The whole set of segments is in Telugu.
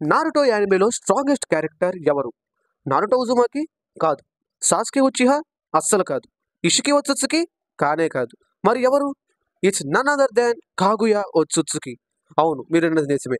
నారుటో యానిమేలో స్ట్రాంగెస్ట్ క్యారెక్టర్ ఎవరు? Naruto Uzumaki? కాదు. Sasuke Uchiha? అస్సలు కాదు. Isshiki Otsutsuki? కానే కాదు. మరి ఎవరు? It's none other than Kaguya Otsutsuki. అవును, మీరన్నది నిజమే.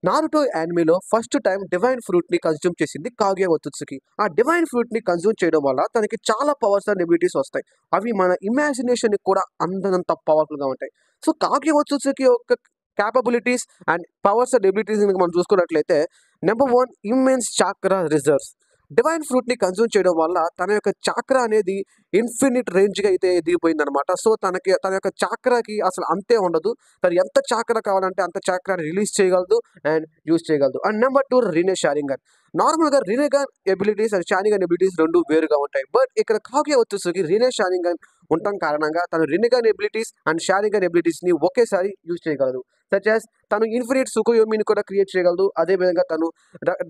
నారుటో యానిమేలో ఫస్ట్ టైం డివైన్ ఫ్రూట్‌ని కన్జ్యూమ్ చేసింది కాగుయా ఒత్సుత్సుకి. ఆ డివైన్ ఫ్రూట్‌ని కన్జ్యూమ్ చేయడం వల్ల తనకి చాలా పవర్స్ అండ్ ఎబిలిటీస్ వస్తాయి. అవి మన ఇమాజినేషన్‌ని కూడా అందనంత పవర్‌ఫుల్‌గా ఉంటాయి. సో, కాగుయా ఒత్సుత్సుకి యొక్క capabilities and powers and abilities గనుక మనం చూసుకున్నట్లయితే, number 1 immense chakra reserves. Divine ఫ్రూట్‌ని కన్జ్యూమ్ చేయడం వల్ల తన యొక్క చాక్రా అనేది ఇన్ఫినిట్ రేంజ్‌గా అయితే ఎదిగిపోయిందనమాట. సో, తన యొక్క చాక్రాకి అసలు అంతే ఉండదు. తను ఎంత చాక్రా కావాలంటే అంత చాక్రాని రిలీజ్ చేయగలదు అండ్ యూజ్ చేయగలదు. And number 2 రినే షారింగన్. నార్మల్‌గా రినేగాన్ ఎబిలిటీస్ అండ్ షారింగన్ ఎబిలిటీస్ 2 వేరుగా ఉంటాయి. బట్ ఇక్కడ కాగుయా వచ్చేసరికి రినే షారింగన్ ఉండటం కారణంగా తను రినేగాన్ ఎబిలిటీస్ అండ్ షారింగన్ ఎబిలిటీస్‌ని ఒకేసారి యూజ్ చేయగలదు. సచ్ యాస్ తను ఇన్ఫినిట్ సుకుయోమిని కూడా క్రియేట్ చేయగలదు. అదే విధంగా తను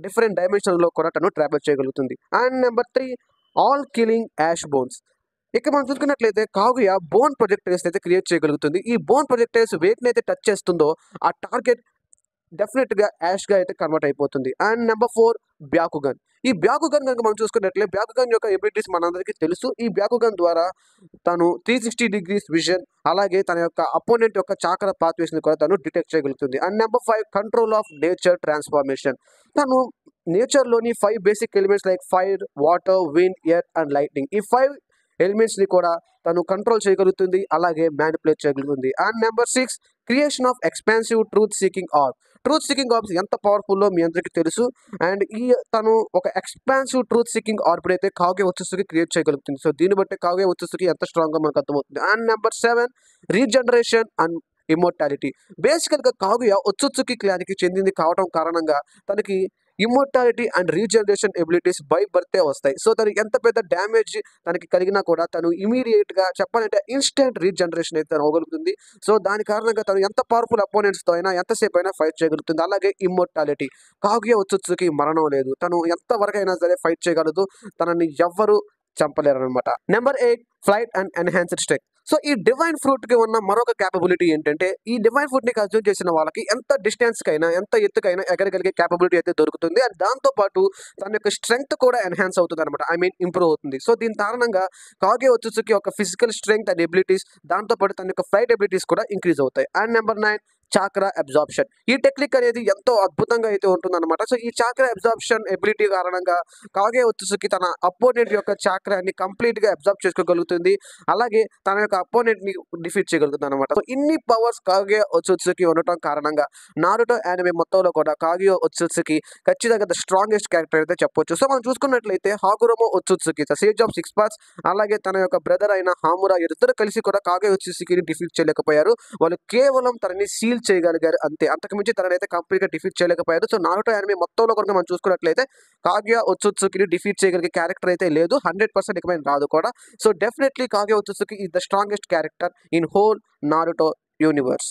డిఫరెంట్ డైమెన్షన్‌లో కూడా తను ట్రావెల్ చేయగలుగుతుంది. And number 3 all killing ash bones. ఇక్కడ మనం చూసుకున్నట్లయితే కాగుయా బోన్ ప్రొజెక్టైల్స్ అయితే క్రియేట్ చేయగలుగుతుంది. ఈ బోన్ ప్రొజెక్టైల్స్ వేటినైతే టచ్ చేస్తుందో ఆ టార్గెట్ డెఫినెట్‌గా యాష్‌గా అయితే కన్వర్ట్ అయిపోతుంది. And number 4 బ్యాకుగన్. ఈ బ్యాకుగన్ గనుక మనం చూసుకున్నట్లయితే బ్యాకుగన్ యొక్క ఎబిలిటీస్ మనందరికీ తెలుసు. ఈ బ్యాకుగన్ ద్వారా తను 360 డిగ్రీస్ విజన్ అలాగే తన యొక్క అపోనెంట్ యొక్క చాక్రా పాత్వేస్‌ని కూడా తను డిటెక్ట్ చేయగలుగుతుంది. And number 5 control of nature transformation. తను నేచర్‌లోని 5 basic elements like fire, water, wind, earth and lightning. ఈ 5 ఎలిమెంట్స్‌ని కూడా తను కంట్రోల్ చేయగలుగుతుంది. అలాగే మ్యానిపులేట్ చేయగలుగుతుంది. And number 6 creation of expansive truth seeking orb. Truth seeking orbs ఎంత పవర్‌ఫుల్లో మీ అందరికీ తెలుసు. అండ్ తను ఒక ఎక్స్పాన్సివ్ ట్రూత్ సీకింగ్ ఆర్బ్‌ని అయితే కాగుయా ఒత్సుత్సుకి క్రియేట్ చేయగలుగుతుంది. సో, దీన్ని బట్టి కాగుయా ఒత్సుత్సుకి ఎంత స్ట్రాంగ్‌గా మనకు అర్థమవుతుంది. And number 7 regeneration and immortality. బేసికల్‌గా కాగుయా ఒత్సుత్సుకి క్లాన్‌కి చెందింది కావటం కారణంగా తనకి immortality and regeneration abilities by బర్తే వస్తాయి. సో, తనకి ఎంత పెద్ద డ్యామేజ్ తనకి కలిగినా కూడా తను ఇమ్మీడియేట్‌గా చెప్పాలంటే ఇన్‌స్టాంట్ రీజనరేషన్ అయితే తను అవ్వగలుగుతుంది. సో, దాని కారణంగా తను ఎంత పవర్‌ఫుల్ అపోనెంట్స్‌తో అయినా ఎంతసేపైనా ఫైట్ చేయగలుగుతుంది. అలాగే ఇమ్మోర్టాలిటీ. కాగుయా ఒత్సుత్సుకి మరణం లేదు. తను ఎంత వరకైనా సరే ఫైట్ చేయగలదు. తనని ఎవ్వరు చంపలేరనమాట. Number 8 flight and enhanced strength. So, ఈ డివైన్ ఫ్రూట్‌కి ఉన్న మరొక కేపబిలిటీ ఏంటంటే, ఈ డివైన్ ఫ్రూట్‌ని కన్జ్యూమ్ చేసిన వాళ్ళకి ఎంత డిస్టెన్స్‌కైనా, ఎంత ఎత్తుకైనా ఎగరగలిగే కేపబిలిటీ అయితే దొరుకుతుంది. అండ్ దాంతో పాటు తన యొక్క స్ట్రెంగ్త్ కూడా ఎన్హాన్స్ అవుతుందనమాట. ఐ మీన్ ఇంప్రూవ్ అవుతుంది. సో, దీని కారణంగా కాగుయా ఒత్సుత్సుకి యొక్క ఫిజికల్ స్ట్రెంగ్త్ అండ్ ఎబిలిటీస్ దాంతో పాటు తన యొక్క ఫ్లైట్ ఎబిలిటీస్ కూడా ఇంక్రీజ్ అవుతాయి. And number 9 chakra absorption. ఈ టెక్నిక్ అనేది ఎంతో అద్భుతంగా అయితే ఉంటుందన్నమాట. సో, ఈ చాక్రా అబ్జార్ప్షన్ ఎబిలిటీ కారణంగా కాగుయా ఒత్సుత్సుకి తన అపోనెంట్ యొక్క చాక్రాని కంప్లీట్‌గా అబ్జార్బ్ చేసుకోగలుగుతుంది. అలాగే తన యొక్క అపోనెంట్‌ని డిఫీట్ చేయగలుగుతుందన్నమాట. సో, ఇన్ని పవర్స్ కాగుయా ఒత్సుత్సుకి ఉండటం కారణంగా నారుటో యానిమే మొత్తంలో కూడా కాగుయా ఒత్సుత్సుకి ఖచ్చితంగా ద స్ట్రాంగెస్ట్ క్యారెక్టర్ అయితే చెప్పొచ్చు. సో, మనం చూసుకున్నట్లయితే హాకురమో ఒత్సుత్సుకి ద సేజ్ ఆఫ్ 6 పార్ట్స్ అలాగే తన యొక్క బ్రదర్ అయిన హామురా ఇద్దరు కలిసి కూడా కాగుయా ఒత్సుత్సుకిని డిఫీట్ చేయలేకపోయారు. వాళ్ళు కేవలం తనని సీల్ చేయగలిగారు అంతే. అంతకుమించి తననైతే కంప్లీట్‌గా డిఫీట్ చేయలేకపోయారు. సో, నారుటో యానిమే మొత్తంలో కనుక మనం చూసుకున్నట్లయితే కాగుయా ఒత్సుత్సుకిని డిఫీట్ చేయగలిగే క్యారెక్టర్ అయితే లేదు. 100% ఇకపైన రాదు కూడా. So, definitely Kaguya Otsutsuki is the strongest character in whole Naruto universe.